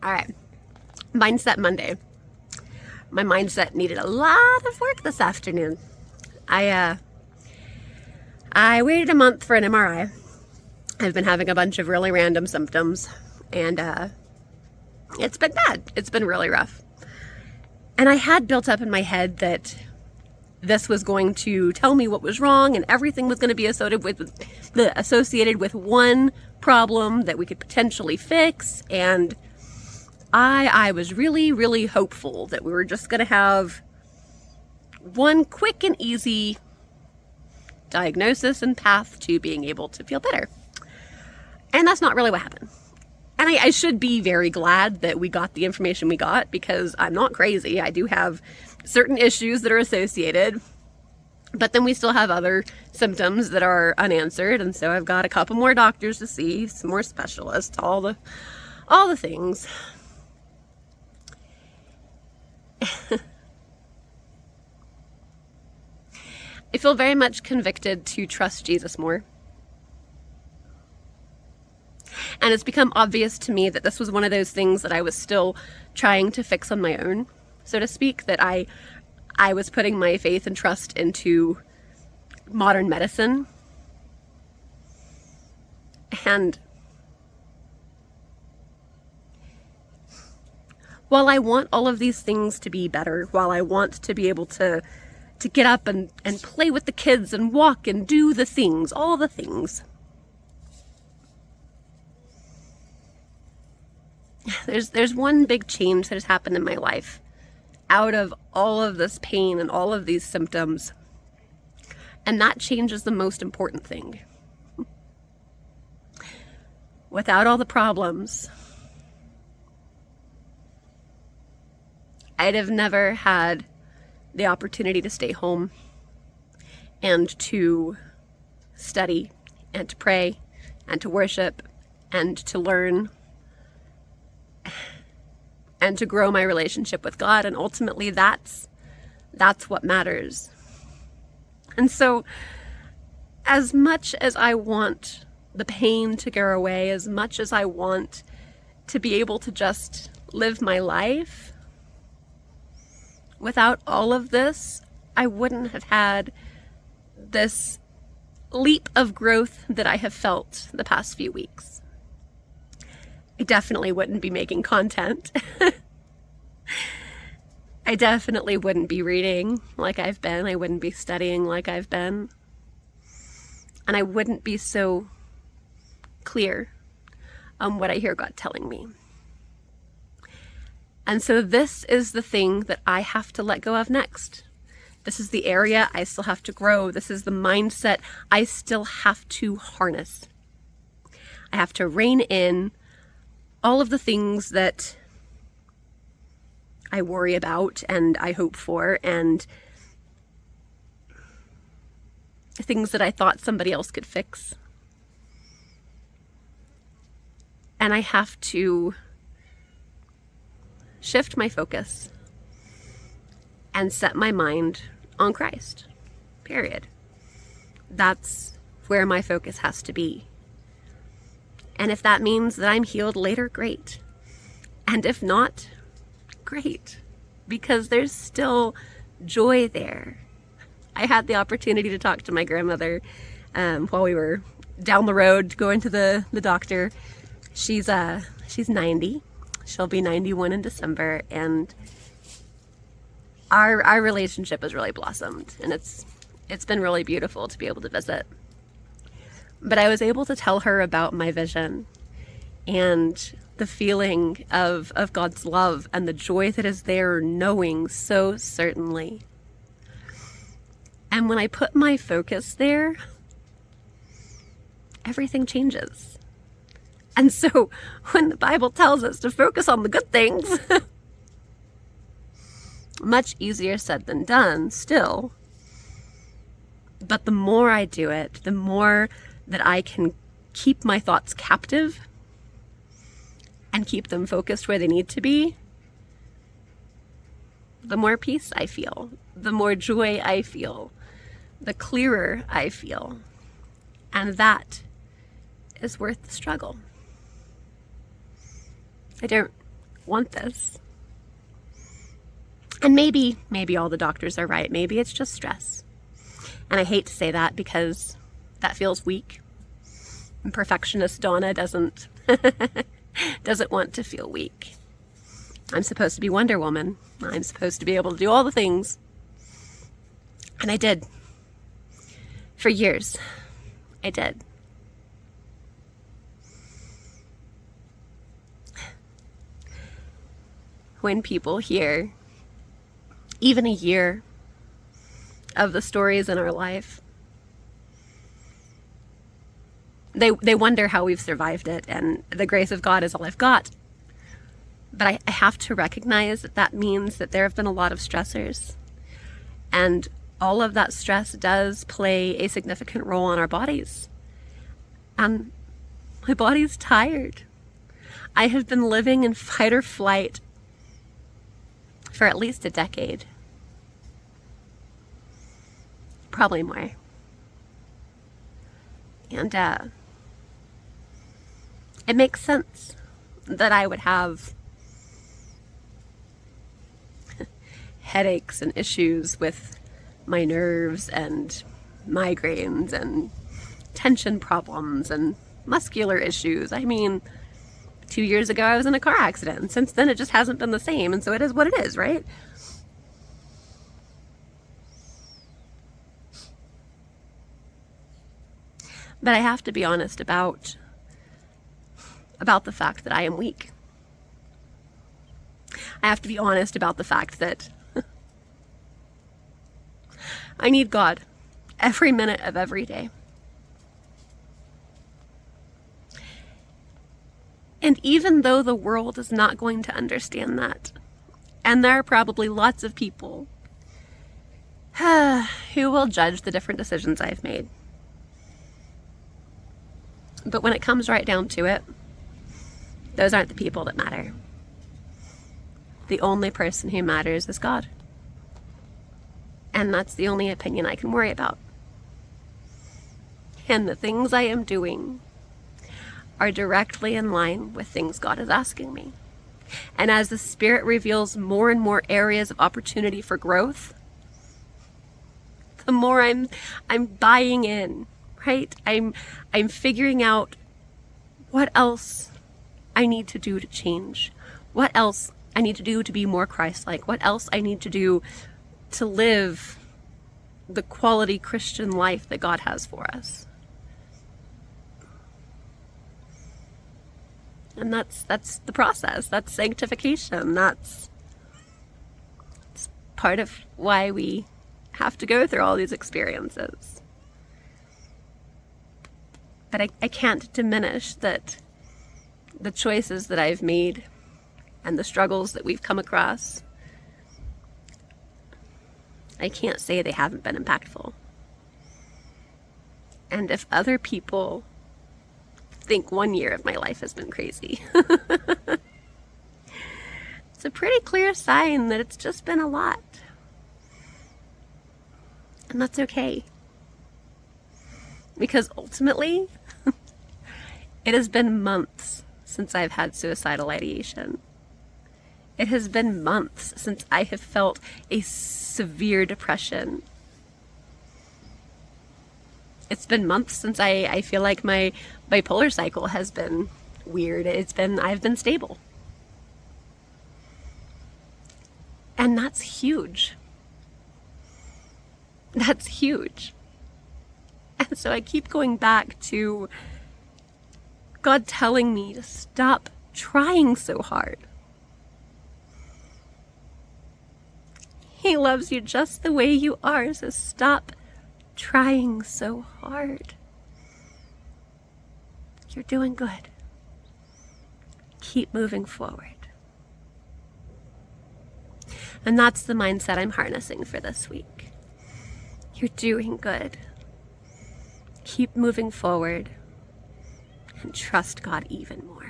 All right. Mindset Monday. My mindset needed a lot of work this afternoon. I waited a month for an MRI. I've been having a bunch of really random symptoms, and it's been bad. It's been really rough. And I had built up in my head that this was going to tell me what was wrong, and everything was going to be associated with one problem that we could potentially fix. And I was really, really hopeful that we were just going to have one quick and easy diagnosis and path to being able to feel better. And that's not really what happened. And I should be very glad that we got the information we got, because I'm not crazy. I do have certain issues that are associated, but then we still have other symptoms that are unanswered. And so I've got a couple more doctors to see, some more specialists, all the things. I feel very much convicted to trust Jesus more. And it's become obvious to me that this was one of those things that I was still trying to fix on my own, so to speak, that I was putting my faith and trust into modern medicine. And while I want all of these things to be better, while I want to be able to get up and play with the kids and walk and do the things, all the things, there's one big change that has happened in my life out of all of this pain and all of these symptoms. And that change is the most important thing. Without all the problems, I'd have never had the opportunity to stay home and to study and to pray and to worship and to learn and to grow my relationship with God. And ultimately that's what matters. And so as much as I want the pain to go away, as much as I want to be able to just live my life, without all of this, I wouldn't have had this leap of growth that I have felt the past few weeks. I definitely wouldn't be making content. I definitely wouldn't be reading like I've been. I wouldn't be studying like I've been. And I wouldn't be so clear on what I hear God telling me. And so this is the thing that I have to let go of next. This is the area I still have to grow. This is the mindset I still have to harness. I have to rein in all of the things that I worry about and I hope for, and things that I thought somebody else could fix. And I have to shift my focus and set my mind on Christ, period. That's where my focus has to be. And if that means that I'm healed later, great. And if not, great, because there's still joy there. I had the opportunity to talk to my grandmother while we were down the road going to the doctor. She's 90. She'll be 91 in December, and our relationship has really blossomed, and it's been really beautiful to be able to visit. But I was able to tell her about my vision and the feeling of God's love and the joy that is there, knowing so certainly. And when I put my focus there, everything changes. And so when the Bible tells us to focus on the good things, much easier said than done still. But the more I do it, the more that I can keep my thoughts captive and keep them focused where they need to be, the more peace I feel, the more joy I feel, the clearer I feel. And that is worth the struggle. I want this. And maybe all the doctors are right. Maybe it's just stress. And I hate to say that because that feels weak. And perfectionist Donna doesn't want to feel weak. I'm supposed to be Wonder Woman. I'm supposed to be able to do all the things. And I did. For years. I did. When people hear even a year of the stories in our life, they wonder how we've survived it, and the grace of God is all I've got. But I have to recognize that that means that there have been a lot of stressors, and all of that stress does play a significant role on our bodies. And my body's tired. I have been living in fight or flight for at least a decade. Probably more. And it makes sense that I would have headaches and issues with my nerves and migraines and tension problems and muscular issues. I mean, 2 years ago I was in a car accident, and since then it just hasn't been the same, and so it is what it is, right? But I have to be honest about the fact that I am weak. I have to be honest about the fact that I need God every minute of every day. And even though the world is not going to understand that, and there are probably lots of people who will judge the different decisions I've made, but when it comes right down to it, those aren't the people that matter. The only person who matters is God. And that's the only opinion I can worry about. And the things I am doing are directly in line with things God is asking me. And as the Spirit reveals more and more areas of opportunity for growth, the more I'm buying in, right? I'm figuring out what else I need to do to change. What else I need to do to be more Christ-like. What else I need to do to live the quality Christian life that God has for us. And that's the process. That's sanctification. That's part of why we have to go through all these experiences. But I can't diminish that the choices that I've made and the struggles that we've come across, I can't say they haven't been impactful. And if other people think 1 year of my life has been crazy, it's a pretty clear sign that it's just been a lot. And that's okay. Because ultimately, it has been months since I've had suicidal ideation. It has been months since I have felt a severe depression. It's been months since I feel like my bipolar cycle has been weird. I've been stable. And that's huge. That's huge. And so I keep going back to God telling me to stop trying so hard. He loves you just the way you are, so stop trying so hard. You're doing good. Keep moving forward. And that's the mindset I'm harnessing for this week. You're doing good. Keep moving forward and trust God even more.